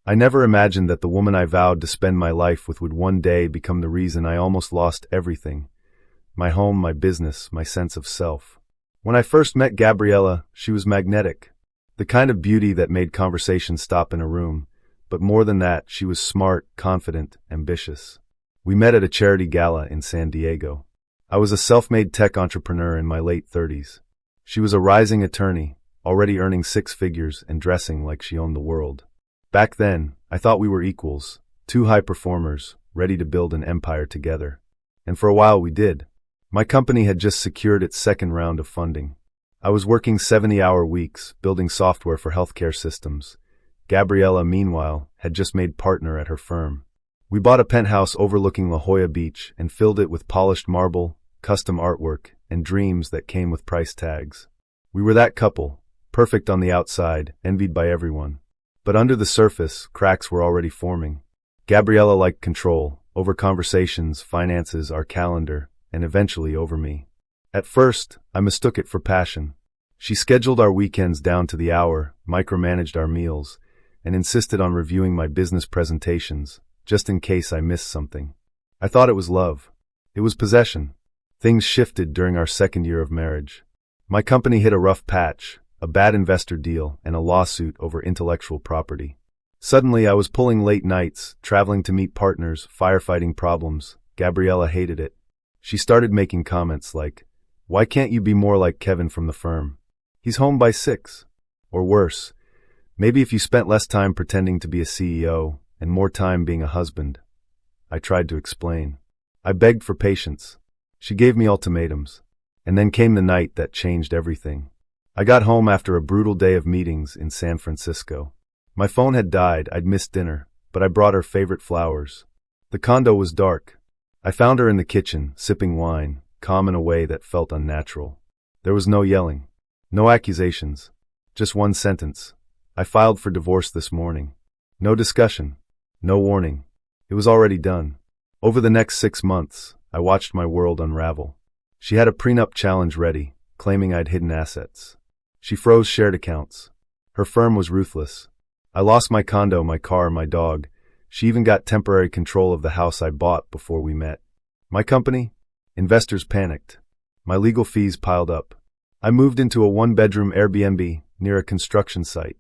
I never imagined that the woman I vowed to spend my life with would one day become the reason I almost lost everything. My home, my business, my sense of self. When I first met Gabriella, she was magnetic. The kind of beauty that made conversation stop in a room. But more than that, she was smart, confident, ambitious. We met at a charity gala in San Diego. I was a self-made tech entrepreneur in my late 30s. She was a rising attorney, already earning six figures and dressing like she owned the world. Back then, I thought we were equals, two high performers, ready to build an empire together. And for a while we did. My company had just secured its second round of funding. I was working 70-hour weeks, building software for healthcare systems. Gabriella, meanwhile, had just made partner at her firm. We bought a penthouse overlooking La Jolla Beach and filled it with polished marble, custom artwork, and dreams that came with price tags. We were that couple, perfect on the outside, envied by everyone. But under the surface, cracks were already forming. Gabriella liked control, over conversations, finances, our calendar, and eventually over me. At first, I mistook it for passion. She scheduled our weekends down to the hour, micromanaged our meals, and insisted on reviewing my business presentations, just in case I missed something. I thought it was love. It was possession. Things shifted during our second year of marriage. My company hit a rough patch, a bad investor deal, and a lawsuit over intellectual property. Suddenly, I was pulling late nights, traveling to meet partners, firefighting problems. Gabriella hated it. She started making comments like, "Why can't you be more like Kevin from the firm? He's home by 6. Or worse, maybe if you spent less time pretending to be a CEO and more time being a husband." I tried to explain. I begged for patience. She gave me ultimatums. And then came the night that changed everything. I got home after a brutal day of meetings in San Francisco. My phone had died, I'd missed dinner, but I brought her favorite flowers. The condo was dark. I found her in the kitchen, sipping wine, calm in a way that felt unnatural. There was no yelling, no accusations, just one sentence. "I filed for divorce this morning." No discussion, no warning. It was already done. Over the next 6 months, I watched my world unravel. She had a prenup challenge ready, claiming I'd hidden assets. She froze shared accounts. Her firm was ruthless. I lost my condo, my car, my dog. She even got temporary control of the house I bought before we met. My company? Investors panicked. My legal fees piled up. I moved into a one-bedroom Airbnb near a construction site.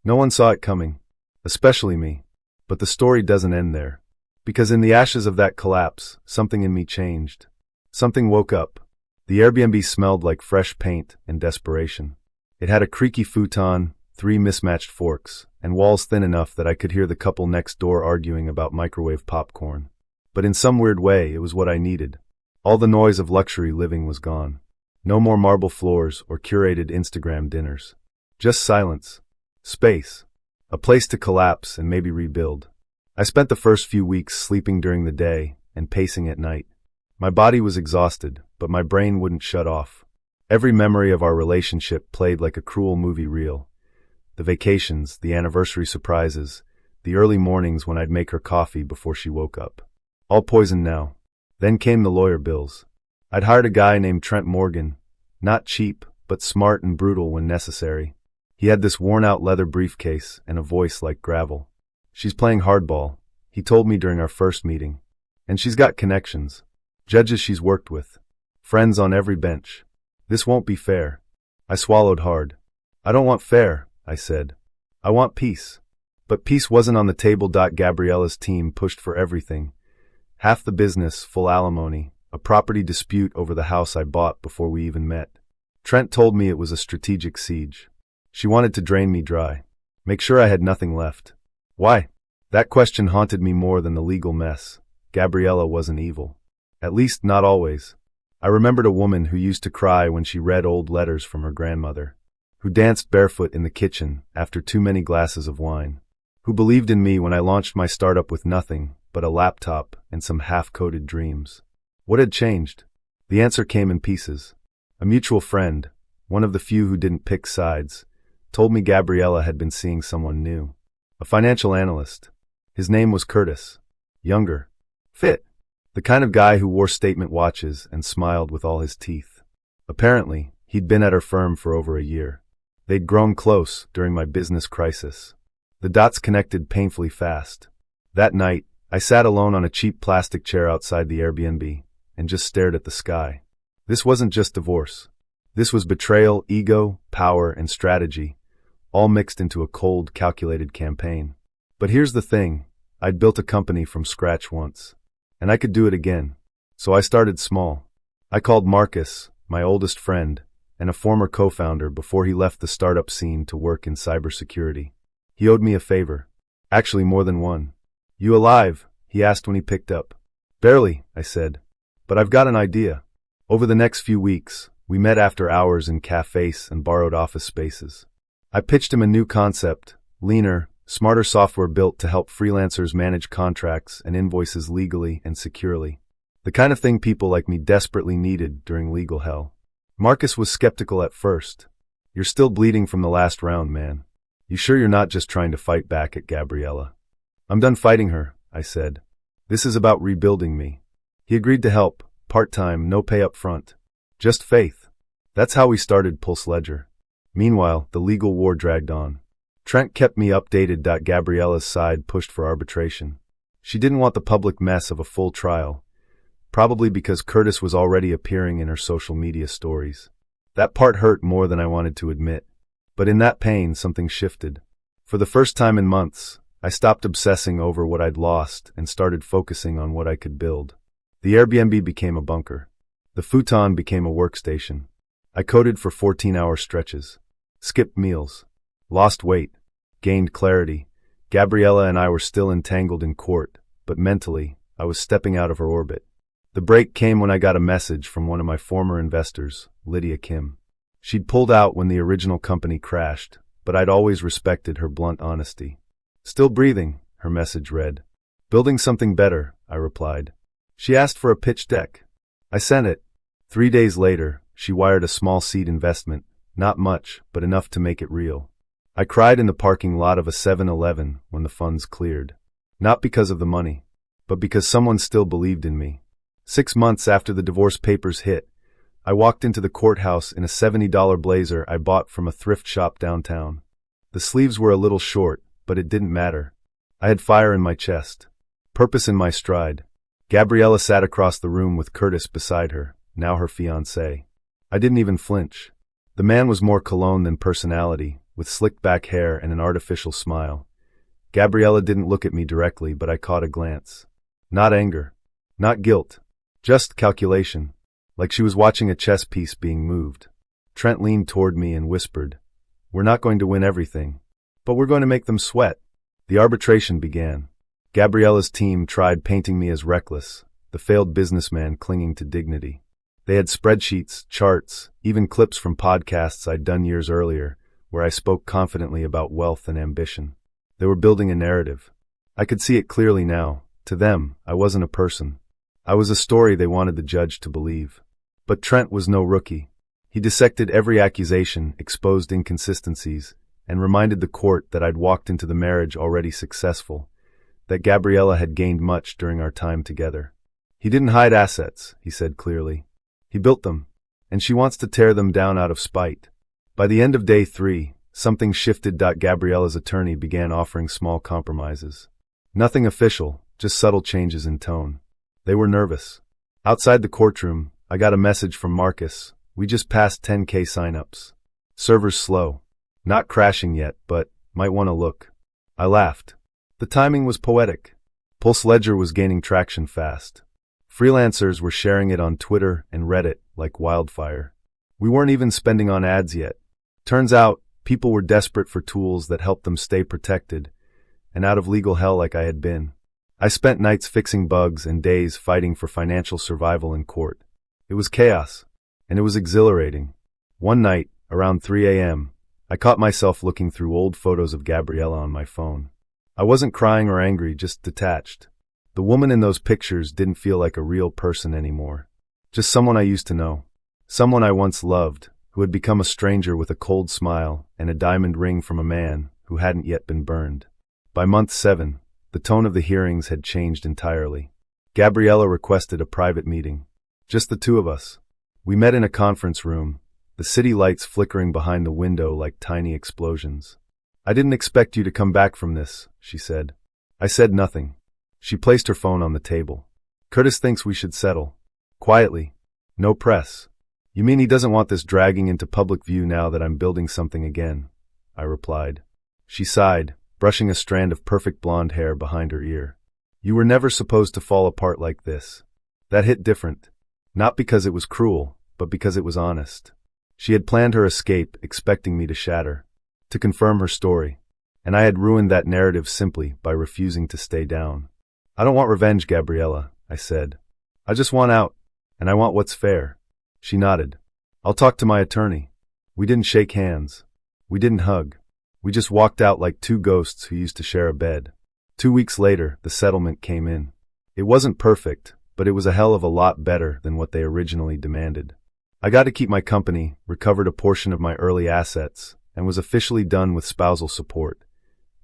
No one saw it coming, especially me. But the story doesn't end there. Because in the ashes of that collapse, something in me changed. Something woke up. The Airbnb smelled like fresh paint and desperation. It had a creaky futon, 3 mismatched forks, and walls thin enough that I could hear the couple next door arguing about microwave popcorn. But in some weird way, it was what I needed. All the noise of luxury living was gone. No more marble floors or curated Instagram dinners. Just silence. Space. A place to collapse and maybe rebuild. I spent the first few weeks sleeping during the day and pacing at night. My body was exhausted, but my brain wouldn't shut off. Every memory of our relationship played like a cruel movie reel. The vacations, the anniversary surprises, the early mornings when I'd make her coffee before she woke up. All poisoned now. Then came the lawyer bills. I'd hired a guy named Trent Morgan. Not cheap, but smart and brutal when necessary. He had this worn-out leather briefcase and a voice like gravel. "She's playing hardball," he told me during our first meeting. "And she's got connections. Judges she's worked with. Friends on every bench. This won't be fair." I swallowed hard. "I don't want fair," I said. "I want peace." But peace wasn't on the table. Gabriella's team pushed for everything. Half the business, full alimony, a property dispute over the house I bought before we even met. Trent told me it was a strategic siege. She wanted to drain me dry. Make sure I had nothing left. Why? That question haunted me more than the legal mess. Gabriella wasn't evil. At least, not always. I remembered a woman who used to cry when she read old letters from her grandmother, who danced barefoot in the kitchen after too many glasses of wine, who believed in me when I launched my startup with nothing but a laptop and some half-coded dreams. What had changed? The answer came in pieces. A mutual friend, one of the few who didn't pick sides, told me Gabriella had been seeing someone new. A financial analyst. His name was Curtis. Younger. Fit. The kind of guy who wore statement watches and smiled with all his teeth. Apparently, he'd been at her firm for over a year. They'd grown close during my business crisis. The dots connected painfully fast. That night, I sat alone on a cheap plastic chair outside the Airbnb and just stared at the sky. This wasn't just divorce. This was betrayal, ego, power, and strategy, all mixed into a cold, calculated campaign. But here's the thing. I'd built a company from scratch once, and I could do it again. So I started small. I called Marcus, my oldest friend, and a former co-founder before he left the startup scene to work in cybersecurity. He owed me a favor. Actually, more than one. "You alive?" he asked when he picked up. "Barely," I said. "But I've got an idea." Over the next few weeks, we met after hours in cafes and borrowed office spaces. I pitched him a new concept, leaner, smarter software built to help freelancers manage contracts and invoices legally and securely. The kind of thing people like me desperately needed during legal hell. Marcus was skeptical at first. "You're still bleeding from the last round, man. You sure you're not just trying to fight back at Gabriella?" "I'm done fighting her," I said. "This is about rebuilding me." He agreed to help, part-time, no pay up front. Just faith. That's how we started Pulse Ledger. Meanwhile, the legal war dragged on. Trent kept me updated. Gabriella's side pushed for arbitration. She didn't want the public mess of a full trial, probably because Curtis was already appearing in her social media stories. That part hurt more than I wanted to admit. But in that pain, something shifted. For the first time in months, I stopped obsessing over what I'd lost and started focusing on what I could build. The Airbnb became a bunker. The futon became a workstation. I coded for 14-hour stretches, skipped meals, lost weight, gained clarity. Gabriella and I were still entangled in court, but mentally, I was stepping out of her orbit. The break came when I got a message from one of my former investors, Lydia Kim. She'd pulled out when the original company crashed, but I'd always respected her blunt honesty. "Still breathing," her message read. "Building something better," I replied. She asked for a pitch deck. I sent it. 3 days later, she wired a small seed investment, not much, but enough to make it real. I cried in the parking lot of a 7-Eleven when the funds cleared. Not because of the money, but because someone still believed in me. 6 months after the divorce papers hit, I walked into the courthouse in a $70 blazer I bought from a thrift shop downtown. The sleeves were a little short, but it didn't matter. I had fire in my chest, purpose in my stride. Gabriella sat across the room with Curtis beside her, now her fiancé. I didn't even flinch. The man was more cologne than personality, with slicked back hair and an artificial smile. Gabriella didn't look at me directly, but I caught a glance. Not anger, not guilt, just calculation, like she was watching a chess piece being moved. Trent leaned toward me and whispered, "We're not going to win everything, but we're going to make them sweat." The arbitration began. Gabriella's team tried painting me as reckless, the failed businessman clinging to dignity. They had spreadsheets, charts, even clips from podcasts I'd done years earlier, where I spoke confidently about wealth and ambition. They were building a narrative. I could see it clearly now. To them, I wasn't a person. I was a story they wanted the judge to believe. But Trent was no rookie. He dissected every accusation, exposed inconsistencies, and reminded the court that I'd walked into the marriage already successful, that Gabriella had gained much during our time together. He didn't hide assets, he said clearly. He built them, and she wants to tear them down out of spite. By the end of day 3, something shifted. Gabriella's attorney began offering small compromises. Nothing official, just subtle changes in tone. They were nervous. Outside the courtroom, I got a message from Marcus. "We just passed 10K signups. Server's slow. Not crashing yet, but might want to look." I laughed. The timing was poetic. Pulse Ledger was gaining traction fast. Freelancers were sharing it on Twitter and Reddit like wildfire. We weren't even spending on ads yet. Turns out, people were desperate for tools that helped them stay protected and out of legal hell like I had been. I spent nights fixing bugs and days fighting for financial survival in court. It was chaos, and it was exhilarating. One night, around 3 a.m., I caught myself looking through old photos of Gabriella on my phone. I wasn't crying or angry, just detached. The woman in those pictures didn't feel like a real person anymore. Just someone I used to know. Someone I once loved, who had become a stranger with a cold smile and a diamond ring from a man who hadn't yet been burned. By month 7, the tone of the hearings had changed entirely. Gabriella requested a private meeting. Just the two of us. We met in a conference room, the city lights flickering behind the window like tiny explosions. I didn't expect you to come back from this, she said. I said nothing. She placed her phone on the table. Curtis thinks we should settle. Quietly. No press. You mean he doesn't want this dragging into public view now that I'm building something again? I replied. She sighed, brushing a strand of perfect blonde hair behind her ear. You were never supposed to fall apart like this. That hit different. Not because it was cruel, but because it was honest. She had planned her escape, expecting me to shatter, to confirm her story, and I had ruined that narrative simply by refusing to stay down. I don't want revenge, Gabriella, I said. I just want out, and I want what's fair. She nodded. I'll talk to my attorney. We didn't shake hands. We didn't hug. We just walked out like two ghosts who used to share a bed. 2 weeks later, the settlement came in. It wasn't perfect, but it was a hell of a lot better than what they originally demanded. I got to keep my company, recovered a portion of my early assets, and was officially done with spousal support.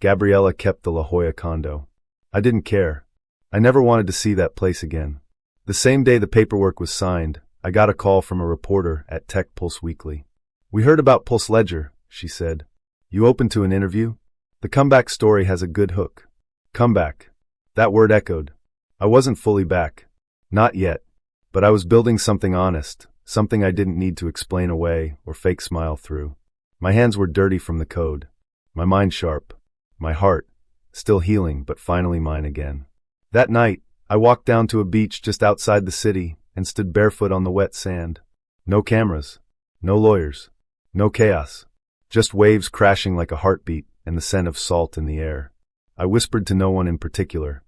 Gabriella kept the La Jolla condo. I didn't care. I never wanted to see that place again. The same day the paperwork was signed, I got a call from a reporter at Tech Pulse Weekly. We heard about Pulse Ledger, she said. You open to an interview? The comeback story has a good hook. Comeback. That word echoed. I wasn't fully back. Not yet. But I was building something honest, something I didn't need to explain away or fake smile through. My hands were dirty from the code. My mind sharp. My heart, still healing but finally mine again. That night, I walked down to a beach just outside the city and stood barefoot on the wet sand. No cameras. No lawyers. No chaos. Just waves crashing like a heartbeat and the scent of salt in the air. I whispered to no one in particular.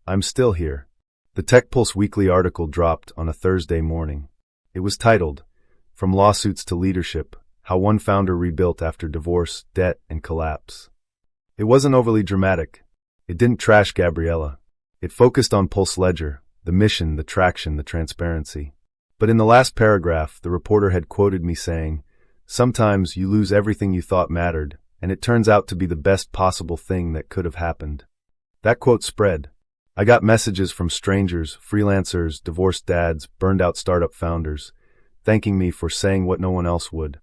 I'm still here. The Tech Pulse Weekly article dropped on a Thursday morning. It was titled, From Lawsuits to Leadership, How One Founder Rebuilt After Divorce, Debt, and Collapse. It wasn't overly dramatic. It didn't trash Gabriella. It focused on Pulse Ledger, the mission, the traction, the transparency. But in the last paragraph, the reporter had quoted me saying, Sometimes you lose everything you thought mattered, and it turns out to be the best possible thing that could have happened. That quote spread. I got messages from strangers, freelancers, divorced dads, burned-out startup founders, thanking me for saying what no one else would.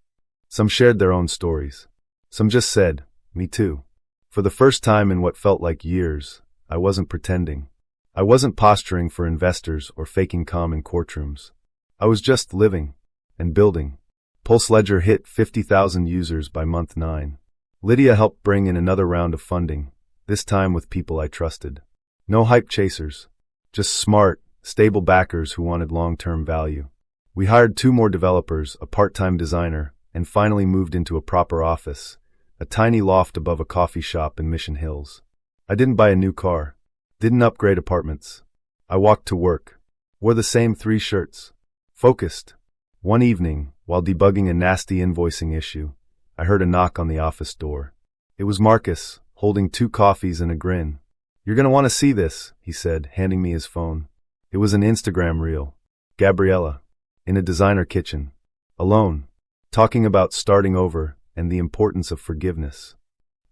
Some shared their own stories. Some just said, me too. For the first time in what felt like years, I wasn't pretending. I wasn't posturing for investors or faking calm in courtrooms. I was just living and building. Pulse Ledger hit 50,000 users by month 9. Lydia helped bring in another round of funding, this time with people I trusted. No hype chasers, just smart, stable backers who wanted long-term value. We hired 2 more developers, a part-time designer, and finally moved into a proper office, a tiny loft above a coffee shop in Mission Hills. I didn't buy a new car, didn't upgrade apartments. I walked to work, wore the same 3 shirts, focused. One evening, while debugging a nasty invoicing issue, I heard a knock on the office door. It was Marcus, holding 2 coffees and a grin. You're gonna want to see this, he said, handing me his phone. It was an Instagram reel. Gabriella, in a designer kitchen, alone, talking about starting over and the importance of forgiveness.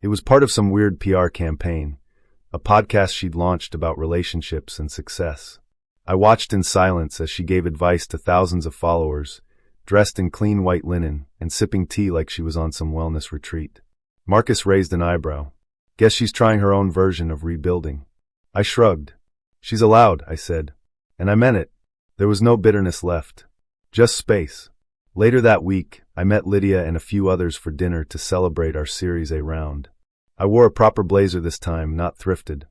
It was part of some weird PR campaign, a podcast she'd launched about relationships and success. I watched in silence as she gave advice to thousands of followers, dressed in clean white linen and sipping tea like she was on some wellness retreat. Marcus raised an eyebrow. Guess she's trying her own version of rebuilding. I shrugged. She's allowed, I said. And I meant it. There was no bitterness left. Just space. Later that week, I met Lydia and a few others for dinner to celebrate our Series A round. I wore a proper blazer this time, not thrifted.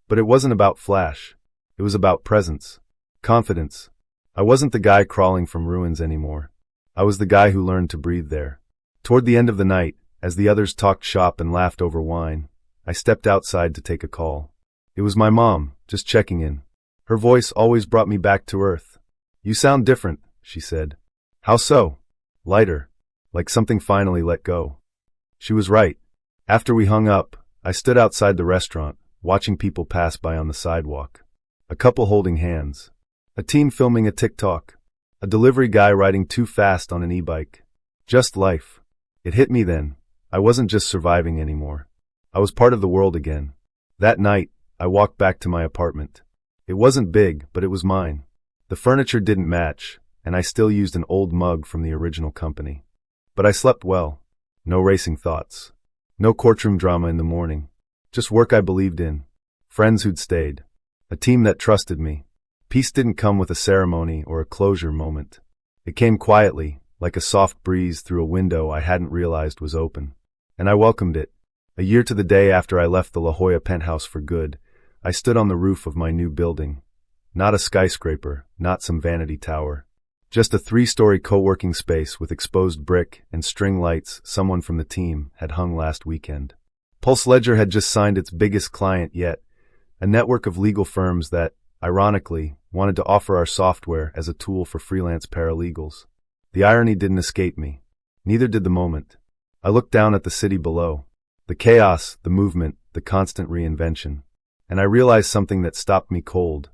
But it wasn't about flash. It was about presence. Confidence. I wasn't the guy crawling from ruins anymore. I was the guy who learned to breathe there. Toward the end of the night, as the others talked shop and laughed over wine, I stepped outside to take a call. It was my mom, just checking in. Her voice always brought me back to earth. You sound different, she said. How so? Lighter. Like something finally let go. She was right. After we hung up, I stood outside the restaurant, watching people pass by on the sidewalk. A couple holding hands. A teen filming a TikTok. A delivery guy riding too fast on an e-bike. Just life. It hit me then. I wasn't just surviving anymore. I was part of the world again. That night, I walked back to my apartment. It wasn't big, but it was mine. The furniture didn't match, and I still used an old mug from the original company. But I slept well. No racing thoughts. No courtroom drama in the morning. Just work I believed in. Friends who'd stayed. A team that trusted me. Peace didn't come with a ceremony or a closure moment. It came quietly, like a soft breeze through a window I hadn't realized was open. And I welcomed it. A year to the day after I left the La Jolla penthouse for good, I stood on the roof of my new building. Not a skyscraper, not some vanity tower. Just a 3-story co-working space with exposed brick and string lights someone from the team had hung last weekend. Pulse Ledger had just signed its biggest client yet, a network of legal firms that, ironically, wanted to offer our software as a tool for freelance paralegals. The irony didn't escape me. Neither did the moment. I looked down at the city below. The chaos, the movement, the constant reinvention. And I realized something that stopped me cold.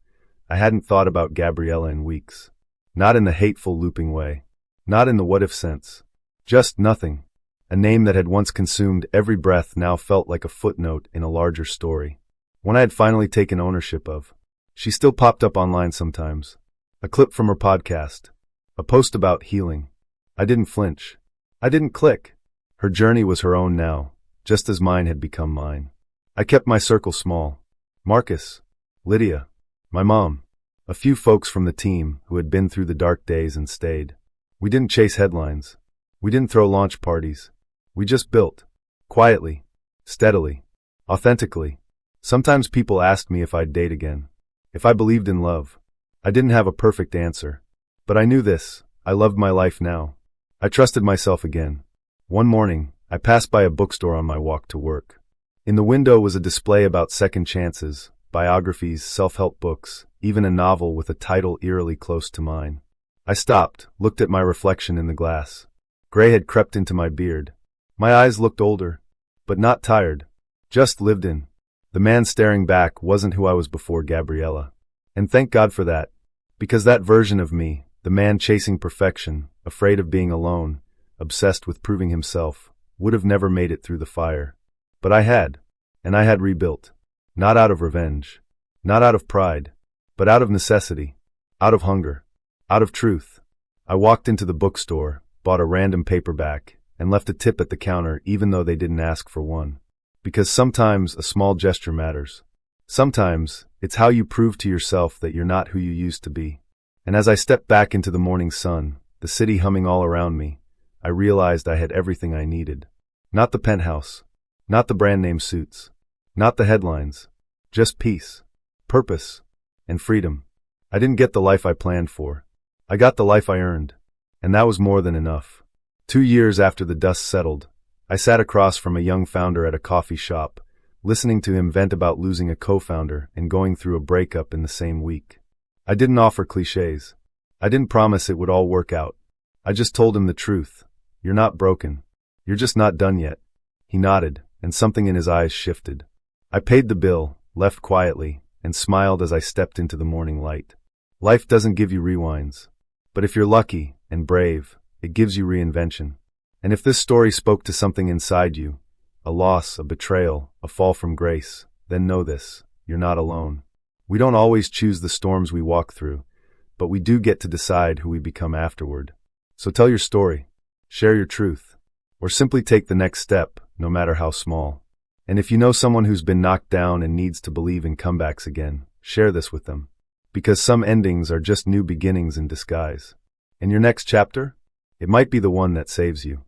I hadn't thought about Gabriella in weeks. Not in the hateful looping way. Not in the what-if sense. Just nothing. A name that had once consumed every breath now felt like a footnote in a larger story. One I had finally taken ownership of. She still popped up online sometimes. A clip from her podcast. A post about healing. I didn't flinch. I didn't click. Her journey was her own now, just as mine had become mine. I kept my circle small. Marcus. Lydia. My mom. A few folks from the team who had been through the dark days and stayed. We didn't chase headlines. We didn't throw launch parties. We just built. Quietly. Steadily. Authentically. Sometimes people asked me if I'd date again. If I believed in love. I didn't have a perfect answer. But I knew this. I loved my life now. I trusted myself again. One morning, I passed by a bookstore on my walk to work. In the window was a display about second chances, biographies, self-help books, even a novel with a title eerily close to mine. I stopped, looked at my reflection in the glass. Gray had crept into my beard. My eyes looked older, but not tired, just lived in. The man staring back wasn't who I was before Gabriella. And thank God for that, because that version of me, the man chasing perfection, afraid of being alone, obsessed with proving himself, would have never made it through the fire. But I had, and I had rebuilt. Not out of revenge, not out of pride, but out of necessity, out of hunger, out of truth. I walked into the bookstore, bought a random paperback, and left a tip at the counter even though they didn't ask for one. Because sometimes a small gesture matters. Sometimes it's how you prove to yourself that you're not who you used to be. And as I stepped back into the morning sun, the city humming all around me, I realized I had everything I needed. Not the penthouse, not the brand name suits, not the headlines, just peace, purpose, and freedom. I didn't get the life I planned for. I got the life I earned. And that was more than enough. 2 years after the dust settled, I sat across from a young founder at a coffee shop, listening to him vent about losing a co-founder and going through a breakup in the same week. I didn't offer cliches. I didn't promise it would all work out. I just told him the truth. You're not broken. You're just not done yet. He nodded, and something in his eyes shifted. I paid the bill, left quietly, and smiled as I stepped into the morning light. Life doesn't give you rewinds. But if you're lucky and brave, it gives you reinvention. And if this story spoke to something inside you, a loss, a betrayal, a fall from grace, then know this, you're not alone. We don't always choose the storms we walk through, but we do get to decide who we become afterward. So tell your story, share your truth, or simply take the next step, no matter how small. And if you know someone who's been knocked down and needs to believe in comebacks again, share this with them. Because some endings are just new beginnings in disguise. And your next chapter? It might be the one that saves you.